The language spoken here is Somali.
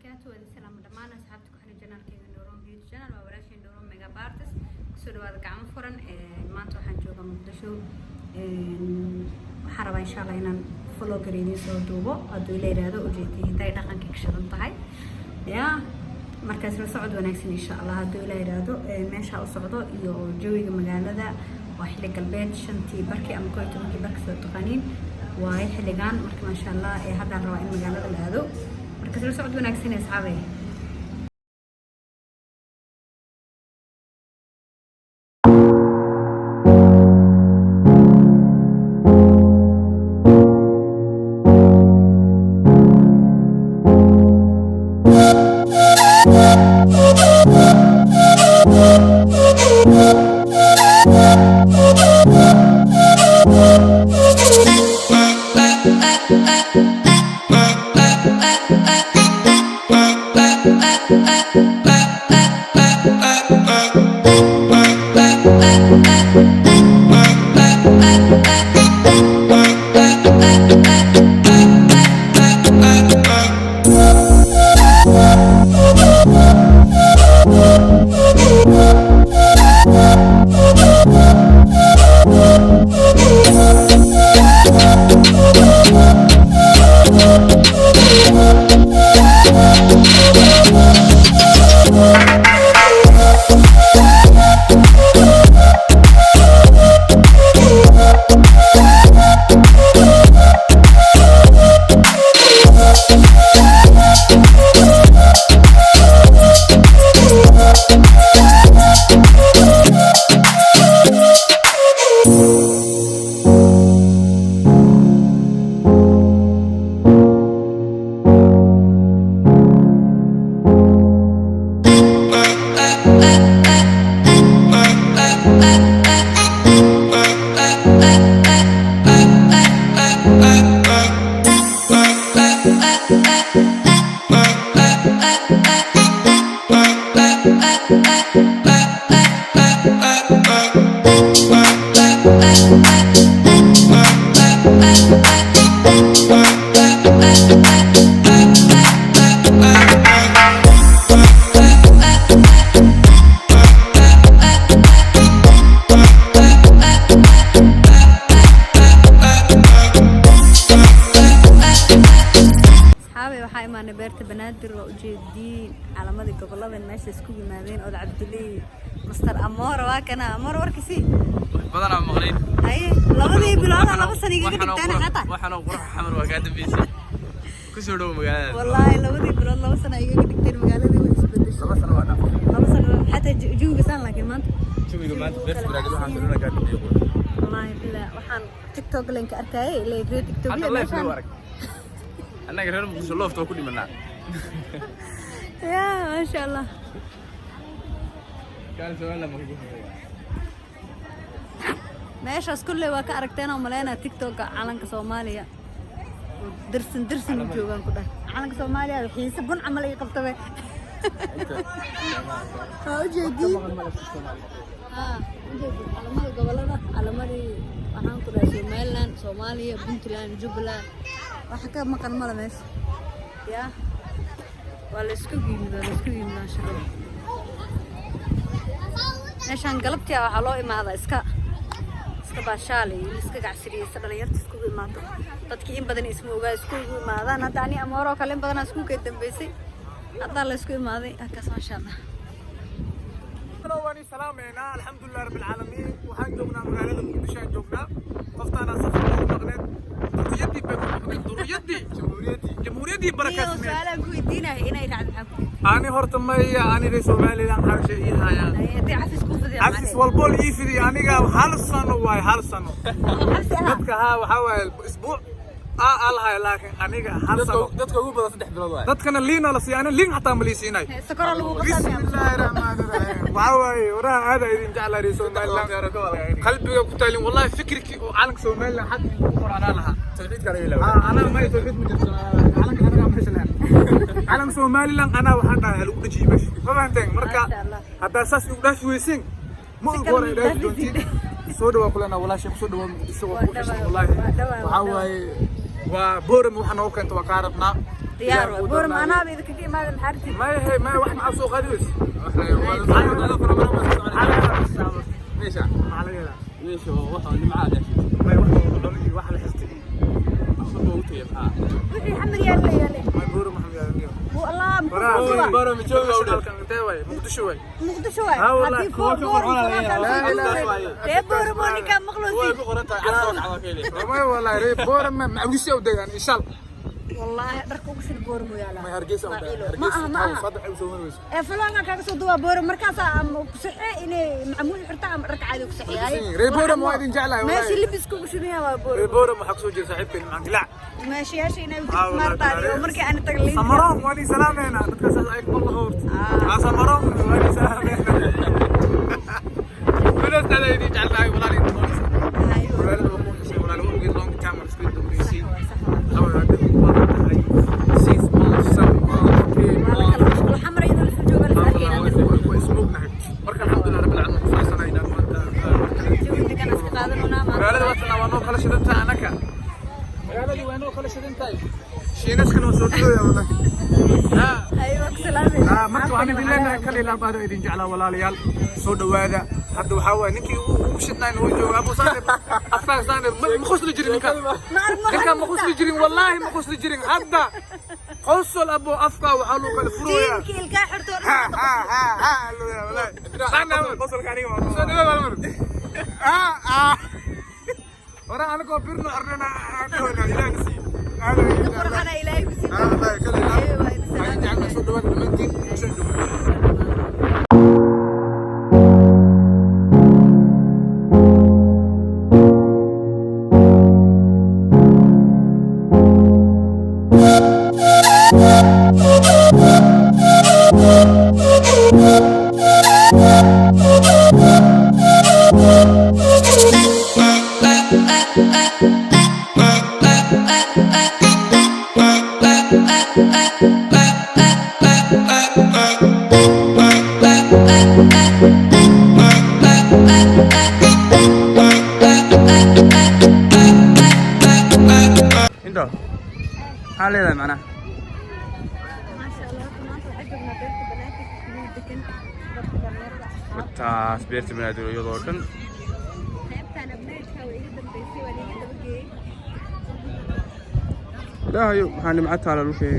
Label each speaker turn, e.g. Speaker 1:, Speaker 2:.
Speaker 1: وبركاته السلام دمان أصحابتك إحنا جنال كيغا نورون بيوتي جنال ووراشين نورون ميجا بارتس كسودو هذا كعم فرن maanta waxaan joogaa Muqdisho waxaan rabaa insha Allah inaan follow gareeyo soo duubo haduu la yiraahdo ujeedinta dhaqanka ka shidan tahay markaas la socod wanaagsan insha Allah haduu la yiraahdo meesha u socdo iyo jawiga magaalada waa xilli galbeed shantii barkii ama 12 barkii soo taqaaniin waa xilligan marka ma sha Allah hadda rabaa in magaalada la aado markaas la socod wanaagsan asxaabay beerta banaadir waa ujeedin calaamada gobolada meesha isku yimaadeen oo Cabdulay Master Amor waa kana Amor warkisi
Speaker 2: badana maqleen
Speaker 1: ay labadii bilood laba sano iga dhigtaan xataa
Speaker 2: waxaan qurux xamar waa ka dambeysay ku soo dhaw magaalada
Speaker 1: wallahi labadii bilood laba sano iga dhigteen magaalada way isbedeshay
Speaker 2: laba sano waa dhaaf
Speaker 1: laba sano xataa jooga san laakiin maanta
Speaker 2: beerta banaadir waxaan soo dhaw ka dambeeyay
Speaker 1: wallahi bilaa waxaan TikTok link arkay ilaa TikTok
Speaker 2: أنا قررت مش الله فتوى كل منا.
Speaker 1: يا ما شاء الله.
Speaker 2: كان سؤالنا مخيف.
Speaker 1: ماشي أسكول لي واقع ركتنا وملينا تيك توك على كصوماليا. درسن جوجان كده. على كصوماليا الحين سبون عملية قبطة. جدي. على ما قبلنا على ما waxaan ku dhahay Somaliland, Soomaaliya, Puntland, Jubbaland waxa ka maqan ma lameys ya wala isku yimid shaqada meeshan galabtii waxa loo imaada iska baashaali iska gacsiriye dhalinyarta isku imaado dadkii in badan isma ogaa isku imaadaan hadda ani Amoro kale in badan isku ka dambeysay hadda la isku imaaday akaas ma sha Allah
Speaker 3: واني سلامينا الحمد لله رب العالمين وحان جوجنا مغالده مقدشو جوجنا قفتانا سفر لو مقنين ضروريتي ضروريتي جمهوريتي بركات
Speaker 1: من سؤالك ويدينا هنا يرعد معكم
Speaker 3: اني هورت ماي اني ري سومالي لان حرشه اي هايا
Speaker 1: دي عفس كوفدي
Speaker 3: عفس والبول يفدي انيغا حال سنه واي حال سنه dadka ha waxa way isbuuc alhay laakiin aniga hal sano
Speaker 2: dadka ugu badan 3 bilood waay
Speaker 3: dadkana liina la siiyaan liin xataa ma liisinay
Speaker 1: sakara lagu
Speaker 3: qasamiyo bismillahir rahmanir rahim waaway waraa hada idin jeclaa Soomaaliland qalbiga ku taalin wallahi fikirki oo calanka Soomaaliland xad ku qorana laha tawxiid kale ilaa ana ma tawxiid mujirsan calanka anaga ma xisnaa calanka Soomaaliland ana waxaan dhahay lagu dhajiyo meesha ma fahanteen marka hadda saas ugu dhaaf weyseen ma hore dhaaf doontiin soo dhawa kulana walaashay ku soo dhawa Muqdisho waa ku xisnaa wallahi waxa way وبورم وحنا وكنت وقاربنا
Speaker 1: diyaar way boor maana bid kaga imaadan xarti
Speaker 3: ما واحد مع سوق هذيس ماشي على كده
Speaker 2: ماشي waxa uu macaaga
Speaker 3: ما واحد واحد حستي
Speaker 2: وحي
Speaker 1: محمد يالله
Speaker 3: ما بور محمد يا
Speaker 1: والله
Speaker 2: بارو مجوga u
Speaker 3: halkan intee way muqdisho way
Speaker 1: هذه فوق بور مونيكا مخلوصي
Speaker 2: way ku qorantahay carabka cad kale
Speaker 3: ما والله ريب بور ما عويسي او دغان ان شاء الله
Speaker 1: والله درك ugu sil boor mo yaala
Speaker 3: ما هرجيسه ما صدح وسوون
Speaker 1: فلان كاga soo duwa boor markaas ku saxay inay macmuul xirta am rakacaad ku saxay
Speaker 3: ريب بور ما idin jeclahay
Speaker 1: ماشي لبس ku shuniya waa boor
Speaker 3: ريب بور ما xaq soo jeer saaxiibkeen ma dilaa
Speaker 1: ماشي يا شيء inay martaadiyo markii aan taglin
Speaker 3: سمرام وادي سلامينا dadka saayik والله horta سمرام وادي سلامينا بلد هذا idin jeclahay walaaliin ولا لو جيت لونج كاميرا سبيد بريسي marka alxamdulilah rabbil caalamiin ku faraxsanaynaa maanta magaalada waa noo kala shidantahay anaka magaaladii waa noo kala shidantahay shiinaskana waa soo dhawaya wallahi marka waxaan idin leenahay kale ilaa baado idin jeclaa walaalayaal soo dhawaada hadda waxaa waaye ninkii ugu shidnayn oo jooga abu saanir afaa saanir ma khusli jirin ninka ma khusli jirin wallahi ma khusli jirin hadda خصل ابو افكا وحلو قال فرويا
Speaker 1: كيل كا خرتو
Speaker 3: والله انا وصل كاني ورا انا كو بيرنا ارنا انا الى نسي
Speaker 1: انا الهي بس
Speaker 3: الله يكلم ايوه انت عندك شو دوات منتي شو
Speaker 2: انت حالي معنا
Speaker 1: ما شاء الله كمان عجبنا بنت بناتك ودكن
Speaker 2: taas beerta banaadiro iyadoo dhan
Speaker 1: qaybtaan abnaydka way iga dambeysay waa iga dabagey
Speaker 2: ilaahayo maxaa nimco taala dhulkee